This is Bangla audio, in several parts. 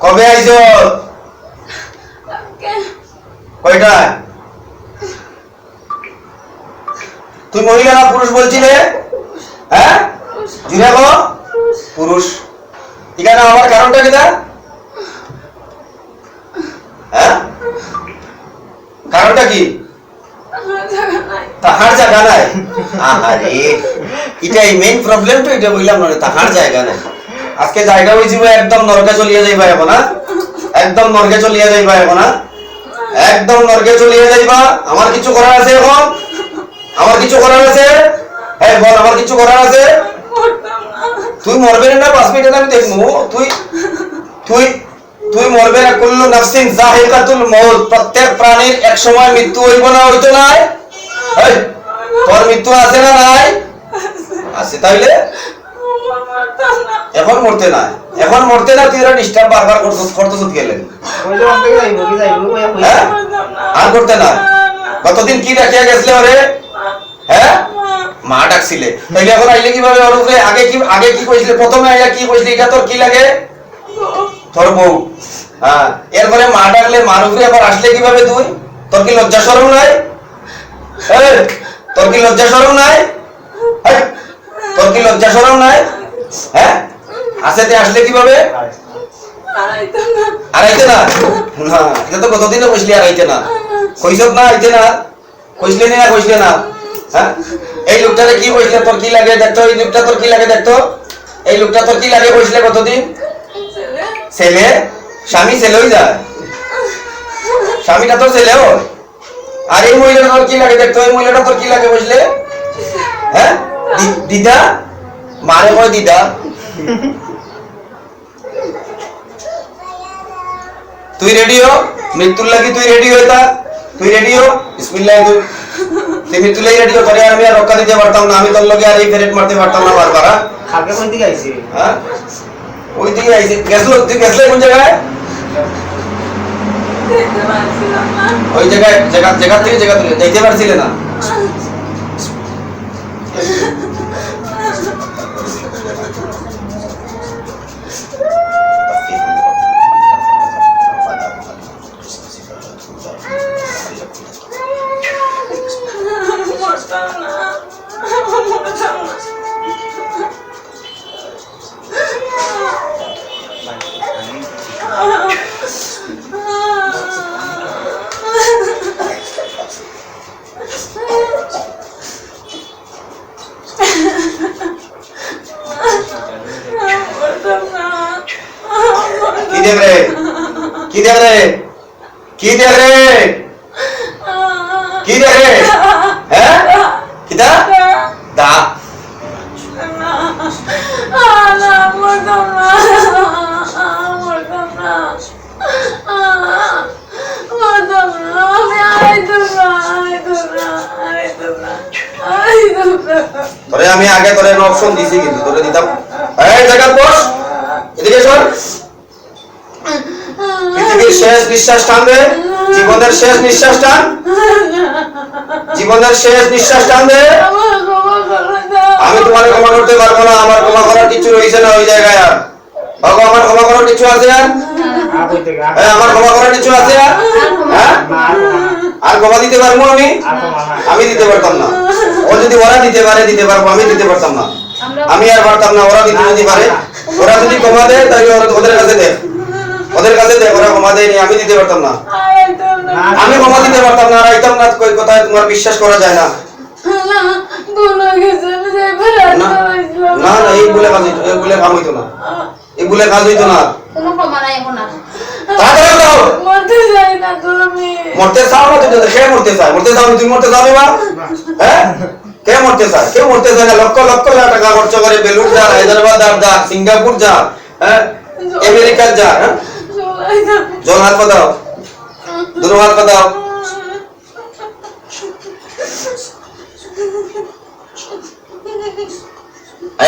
কবে আইছো? কয়টা? তুই মহিলা না পুরুষ বলছিলে? হ্যাঁ জিরা গো পুরুষ। এখানে আমার কারণটা কিটা? হ্যাঁ কারণটা কি? তাহার জায়গা নাই। আরে এটাই মেইন প্রবলেম তো, এটা বললাম না তাহার জায়গা নাই। আজকে জায়গা হইছি একদম নরকে চলিয়ে যাইবা এখন না, একদম নরকে চলিয়ে যাইবা এখন না, একদম নরকে চলিয়ে যাইবা। আমার কিছু করার আছে এখন? আমার কিছু করার আছে? হ্যাঁ বল আমার কিছু করার আছে? তুই মরবে না 5 মিনিট আমি দেখবো। তুই তুই তুই মরবে না। কুল্লু নাফসিন যায়িকাতুল মউত, প্রত্যেক প্রাণীর এক সময় মৃত্যু হইব না হইতো নাই? এই তোর মৃত্যু আছে না নাই? আছে। তাইলে এখন মরতে না, এখন মরতে না। তুই এরা ডিস্টার্ব বারবার করতেছ গেলেন আর করতে না। কতদিন কি রাখিয়া গেছিলে ওরে? হ্যাঁ মা ডাকছিলে, তাইলে এখন আইলে কিভাবে ওর উপরে? আগে কি কইছিলে? প্রথমে আইলা কি কইছিলে? এটা তোর কি লাগে? তোর বউ। হ্যাঁ এরপরে মা ডাকলে মার উপরে আবার আসলে কিভাবে তুই? তোর কি লজ্জা শরম নাই? তোর কি লজ্জা শরম নাই? তোর কি লজ্জা শরম নাই? হ্যাঁ আসেতে আসলে কিভাবে? আড়াইতে না। না এটা তো কতদিনও কইসলি আড়াইতে না। কইছত না আইতে না? কইসলি না কইসলি না? হ্যাঁ এই লোকটারে কি কইসলে? তোর কি লাগে দেখতো? এই লোকটা তোর কি লাগে দেখতো? এই লোকটা তোর কি লাগে কইসলে? কতদিন? ছেলে। স্বামী ছেলে হই যায়, স্বামীটা তোর ছেলে হয়। আর এই মহিলাটা তোর কি লাগে দেখতো? এই মহিলাটা তোর কি লাগে কইসলে? হ্যাঁ দিদা। মারে কয় দিদা। তুই রেডিও মৃত্যুর লাগি? তুই রেডি হইতা? তুই রেডিও? বিসমিল্লাহ। তুই মৃত্যুর লাগি রেডিও করে? আমি আর রক্ষা দিতে পারতাম না। আমি তোর লগে আর এই ফেরেট মারতে পারতাম না বারবার। কালকে কোন দিকে আইছি? হ্যাঁ ওই দিকে আইছি। গেছলো? তুই গেছলে কোন জায়গায়? ওই জায়গায় জায়গা থেকে জায়গা তুলে দেখতে পারছিলে না? কি দেখ রে? কি দেখ রে? কি দেখ রে? কি দেখ রে? হ্যাঁ কিটা দা? তোরে আমি আগে তোরে অপশন দিছি, কিন্তু তোরে দিতাম। এই জায়গা বস, এদিকে সর। পৃথিবীর শেষ নিঃশ্বাস টানবে, জীবনের শেষ নিঃশ্বাস টান, জীবনের শেষ নিঃশ্বাস টানবে। আমি তোমার ক্ষমা করতে পারবো না। আমার ক্ষমা করার কিছু রয়েছে না ওই জায়গায়। আর বাবা আমার ক্ষমা করার কিছু আছে? আর আমার ক্ষমা করার কিছু আছে? হ্যাঁ আর ক্ষমা দিতে পারবো আমি? আমি দিতে পারতাম না। ও যদি ওরা দিতে পারে দিতে পারবো, আমি দিতে পারতাম না। আমি আর পারতাম না। ওরা দিতে যদি পারে, ওরা যদি ক্ষমা দেয় তাহলে ওদের কাছে দেয়, ওদের কাছে দেয়। ওরা ক্ষমা দেয়নি, আমি দিতে পারতাম না। আমি ক্ষমা দিতে পারতাম না। আর আইতাম না। কই কথায় তোমার বিশ্বাস করা যায় না। না না এই বলে কাজ হইতো, এই বলে কাম হইতো না, এই বলে কাজ হইতো না। কোনো ক্ষমা নাই এখন আর। তাড়াতাড়ি দাও। মরতে চাই না তুমি। মরতে চাও না? তুই কে মরতে চায়? মরতে চাও? তুই মরতে চাও এবার? হ্যাঁ কে মরতে চায়? কেউ মরতে চায় না। লক্ষ লক্ষ টাকা খরচ করে বেলুড় যা, হায়দ্রাবাদ যা, সিঙ্গাপুর যা, হ্যাঁ আমেরিকা যা। হ্যাঁ জল হাত পাতাও, দুটো হাত পাতাও।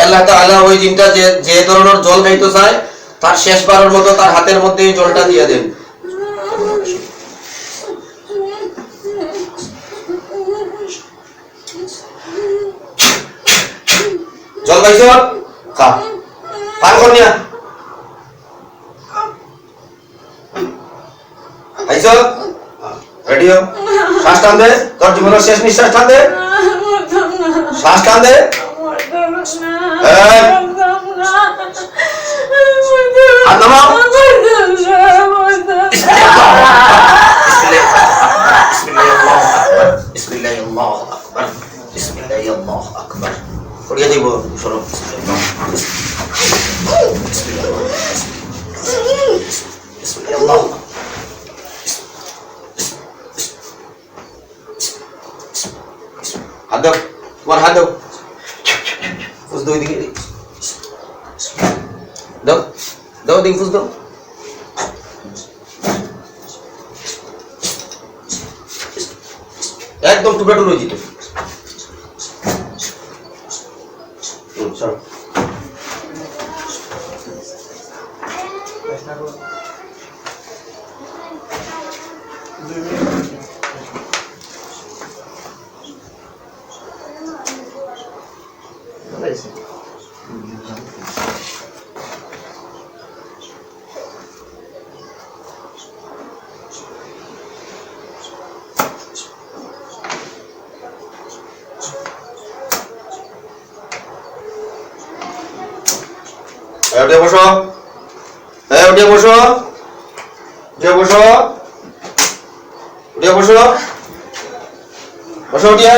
আল্লাহ তাআলা ওই দিনটা যে ধরনের জল খাইতে চায়, তার শেষবারের মতো তার হাতের মধ্যে এই জলটা দিয়ে দেন। জল পাইছ? খা, পান কর নিয়া। আইছো রেডিও শ্বাস টান দে তোর জীবনের শেষ নিঃশ্বাস টান দে শ্বাস টান দে আর নামাও বিসমিল্লাহ আকবার বিসমিল্লাহ আকবার করিয়া দিব সরো বিসমিল্লাহ হাত দাও তোমার হাত দাও ফুস দাও এদিকে দাও দাও দিকে ফুস দাও একদম টুকরা টুকরো হয়ে যেত সরো উঠে বসো উঠে বসো উঠে বসো উঠে বসো বসো উঠিয়া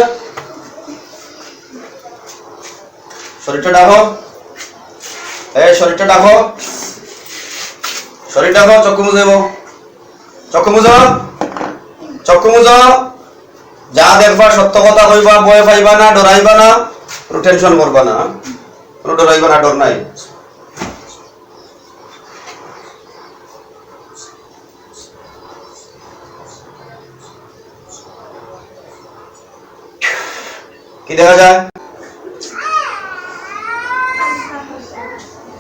শরীরটা ডাকো শরীরটা ডাকো শরীর ডাকো চক্ষু মুজাবো চক্ষু মুজো চক্ষু মুজো যা দেখবা সত্য কথা কইবা ভয় পাইবা না ডরাইবা না কোনো টেনশন করবা না কোনো ডরাইবা না ডর নাই কি দেখা যায়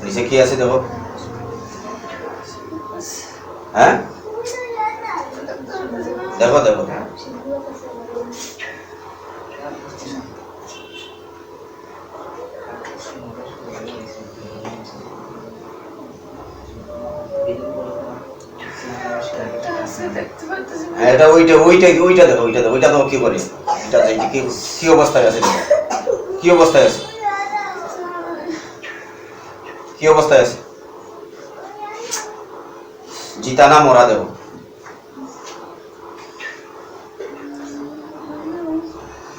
নিচে কি আছে দেখো হ্যাঁ দেখো দেখো এটা ওইটা ওইটা ওইটা দেখো ওইটা দেখো ওইটা দেখো কি করে এটা কি কি অবস্থায় আছে দেখো কি অবস্থায় আছে কি অবস্থায় আছে জিতা না মরা দেখো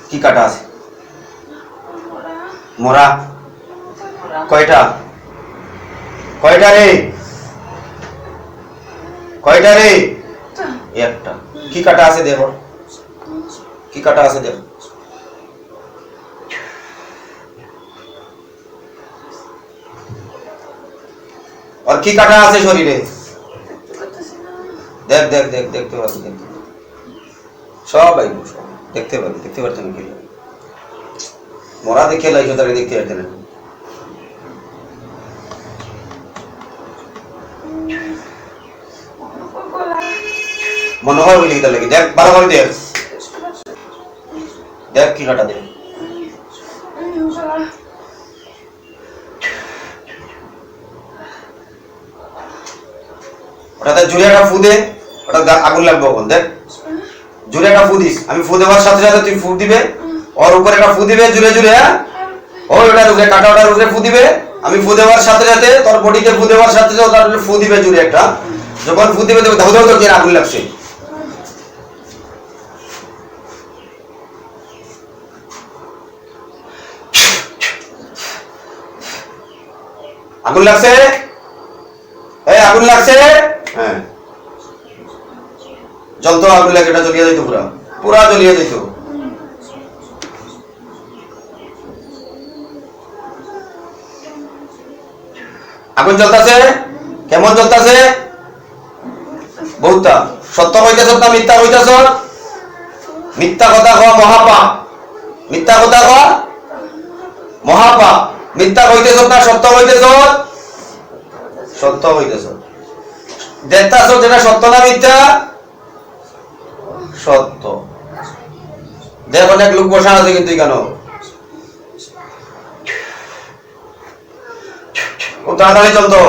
কি কাটা আছে মরা কয়টা কয়টা রে কয়টা রে একটা কি কাটা আছে দেখো কি কাটা আছে দেখো আর কি কাটা আছে শরীরে দেখ দেখ দেখ দেখতে পাবি দেখতে সব আইবো সব দেখতে পাবি দেখতে পারতেন কি মরা দেখে লাইছো তাকে দেখতে পারতেন মনে হয় বলি তাহলে দেখ ভালো করে দেখ দেখ কি কাটা দেখ ওটাতে জুড়ে একটা ফু দে ওটা আগুন লাগবে ওখান দেখ জুড়ে একটা ফু দিস আমি ফু দেওয়ার সাথে সাথে তুই ফু দিবে ওর উপরে একটা ফু দিবে জুড়ে জুড়ে হ্যাঁ ওটার উপরে কাটা ওটার উপরে ফু দিবে আমি ফু দেওয়ার সাথে সাথে তোর বডিতে ফু দেওয়ার সাথে সাথে ওটার উপরে ফু দিবে জুড়ে একটা যখন ফু দিবে ধাউ ধাউ করে আগুন লাগছে আগুন লাগছে এই আগুন লাগছে হ্যাঁ জ্বলতো আগুন লাগে এটা জ্বলিয়ে যেত পুরা পুরা জ্বলিয়ে যেত আগুন জ্বলতাছে কেমন জ্বলতাছে বহুতা সত্য হইতেছ না মিথ্যা হইতেছ মিথ্যা কথা কওয়া মহাপাপ মিথ্যা কথা কওয়া মহাপাপ মিথ্যা হইতেছ না সত্য হইতেছ সত্য হইতেছ দেখতাছ যেটা সত্য না মিথ্যা সত্য দেখ অনেক লোক বসা আছে কিন্তু কেন খুব তাড়াতাড়ি চলতো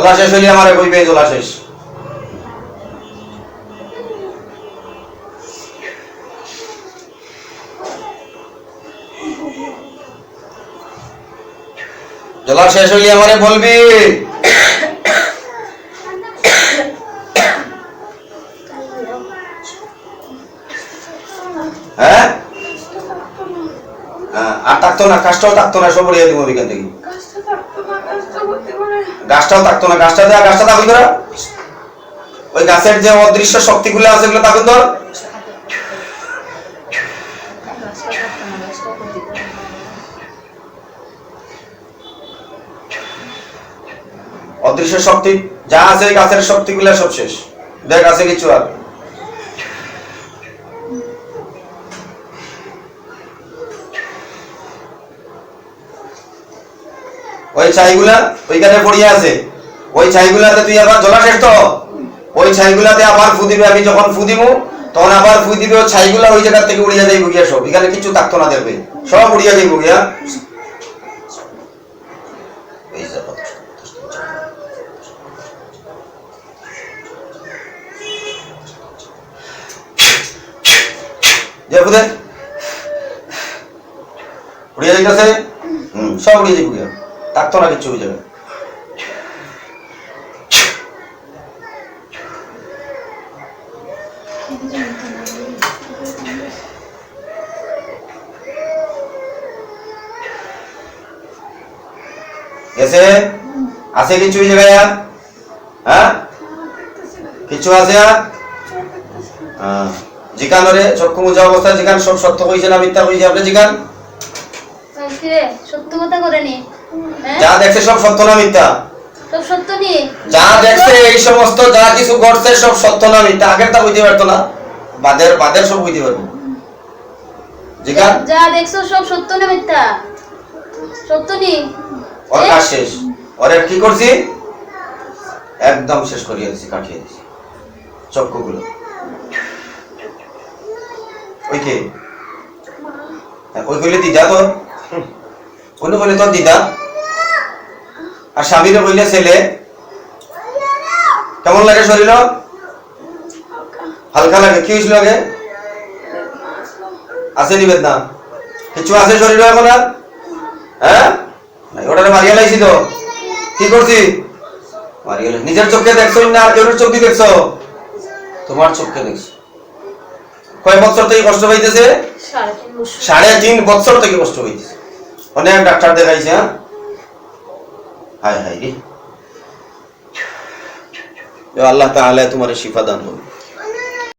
জ্বলা শেষ হইলে আমারে কইবে জ্বলা শেষ। জ্বলা শেষ হইলে আমারে বলবি। হ্যাঁ আর থাকতো না, কাজটাও থাকতো না, সব উড়িয়ে দিব এখান থেকে। গাছটাও থাকতো না, গাছটা দেওয়া, গাছটা থাকুন ধরা, ওই গাছের যে অদৃশ্য শক্তিগুলো আছে ওগুলো থাকুন ধর। অদৃশ্য শক্তি যা আছে এই গাছের শক্তিগুলো সব শেষ। দেখ আছে কিছু আর? ওই ছাইগুলা ওইখানে পড়িয়ে আছে, ওই ছাইগুলাতে তুই আবার জ্বলা শেষ তো, ওই ছাইগুলাতে আবার ফু দিবে। আমি যখন ফু দিব তখন আবার ফু দিবে, ওই ছাইগুলা ওই জায়গা থেকে উড়িয়ে যাইব গিয়া সব, এখানে কিছু থাকতো না, দেখবে সব উড়িয়ে যাইব গিয়া। উড়িয়ে যাইতেছে, সব উড়িয়ে যাইব গিয়া, থাকতো না কিছু ওই জায়গায়। গেছে? আছে কিছু ওই জায়গায়? হ্যাঁ কিছু আছে? জিকান রে চক্ষু মুজা অবস্থা জিকান সব সত্য কইছে না মিথ্যা কইছে? আপনি জিকান সত্য কথা করেনি, যা দেখছে সব সত্য না মিথ্যা? সব সত্য নি। যা দেখছে এই সমস্ত যা কিছু ঘটছে সব সত্য না মিথ্যা? আগেরটা কইতে পারতো না, বাদের সব কইতে পারবো। জিকান যা দেখছো সব সত্য না মিথ্যা? সত্য নি। ওর কাজ শেষ, ওরে কি করছি একদম শেষ করিয়ে দিছি, কাটিয়ে দিছি চক্ষুগুলো। ওই কে? ওই কইলে দিদা তোর, অন্য কইলে তোর দিদা, আর স্বামীরে কইলে ছেলে। কেমন লাগে শরীর? হালকা লাগে। কি হয়েছিল আগে? আছে নি বেদনা? কিছু আছে শরীরে এখন আর? হ্যাঁ ওটা মারিয়া লাইছি তো। কি করছি? মারিয়া লাই। নিজের চোখে দেখছো না আর কেউ চোখ দিয়ে দেখছো? তোমার চোখে দেখছো। কয় বছর থেকে কষ্ট পাইতেছে? 3.5 বছর থেকে কষ্ট পাইতেছে। অনেক ডাক্তার দেখাইছে। হ্যাঁ হায় হায় রে, আল্লাহ তাআলা তোমার শিফা দান করুন।